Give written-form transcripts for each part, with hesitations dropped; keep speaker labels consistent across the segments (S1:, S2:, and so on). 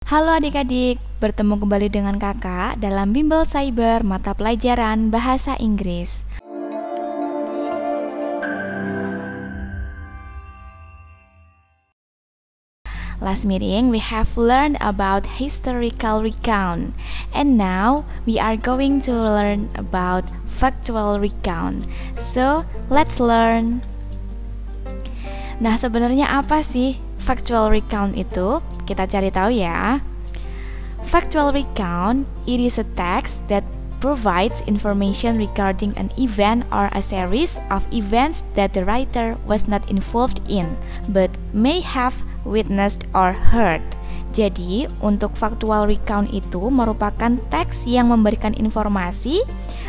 S1: Halo adik-adik, bertemu kembali dengan kakak dalam Bimbel Cyber mata pelajaran Bahasa Inggris. Last meeting we have learned about historical recount, and now we are going to learn about factual recount. So, let's learn. Nah, sebenarnya apa sih factual recount itu? Kita cari tahu ya. Factual recount, it is a text that provides information regarding an event or a series of events that the writer was not involved in, but may have witnessed or heard. Jadi, untuk factual recount itu merupakan teks yang memberikan informasi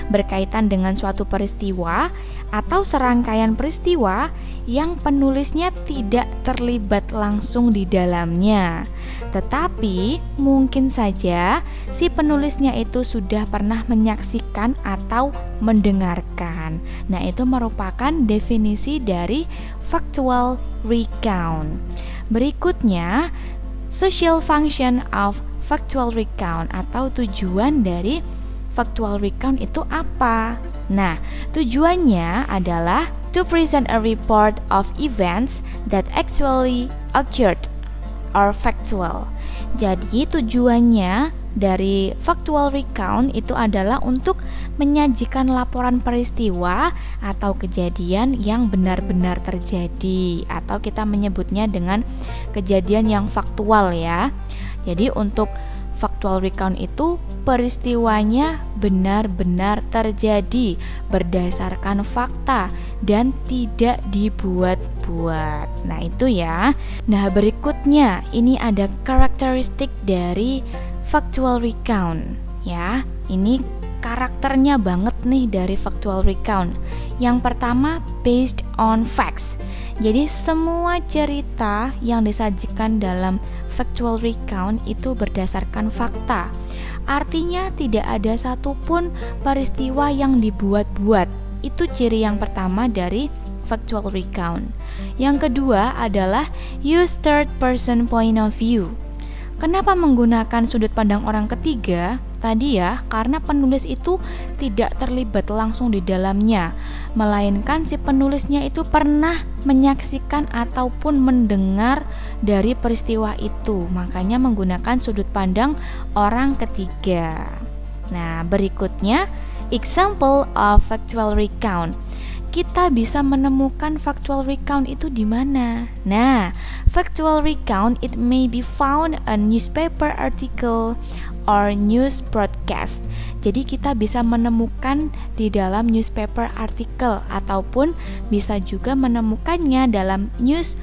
S1: berkaitan dengan suatu peristiwa atau serangkaian peristiwa yang penulisnya tidak terlibat langsung di dalamnya. Tetapi, mungkin saja si penulisnya itu sudah pernah menyaksikan atau mendengarkan. Nah, itu merupakan definisi dari factual recount. Berikutnya, social function of factual recount atau tujuan dari factual recount itu apa? Nah, tujuannya adalah to present a report of events that actually occurred or factual. Jadi tujuannya dari factual recount itu adalah untuk menyajikan laporan peristiwa atau kejadian yang benar-benar terjadi, atau kita menyebutnya dengan kejadian yang faktual ya. Jadi untuk factual recount itu peristiwanya benar-benar terjadi berdasarkan fakta dan tidak dibuat-buat. Nah, itu ya. Nah, berikutnya ini ada karakteristik dari factual recount ya. Ini karakternya banget nih dari factual recount. Yang pertama, based on facts. Jadi semua cerita yang disajikan dalam factual recount itu berdasarkan fakta. Artinya tidak ada satupun peristiwa yang dibuat-buat. Itu ciri yang pertama dari factual recount. Yang kedua adalah use third person point of view. Kenapa menggunakan sudut pandang orang ketiga? Tadi ya, karena penulis itu tidak terlibat langsung di dalamnya, melainkan si penulisnya itu pernah menyaksikan ataupun mendengar dari peristiwa itu. Makanya menggunakan sudut pandang orang ketiga. Nah, berikutnya example of factual recount. Kita bisa menemukan factual recount itu di mana? Nah, factual recount it may be found a newspaper article or news broadcast. Jadi kita bisa menemukan di dalam newspaper artikel ataupun bisa juga menemukannya dalam news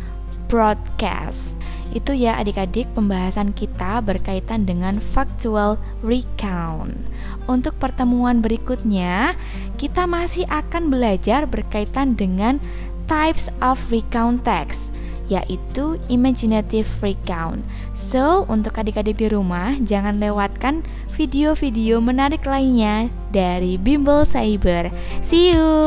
S1: broadcast. Itu ya adik-adik pembahasan kita berkaitan dengan factual recount. Untuk pertemuan berikutnya, kita masih akan belajar berkaitan dengan types of recount text, yaitu imaginative recount. So, untuk adik-adik di rumah, jangan lewatkan video-video menarik lainnya dari Bimbel Cyber. See you!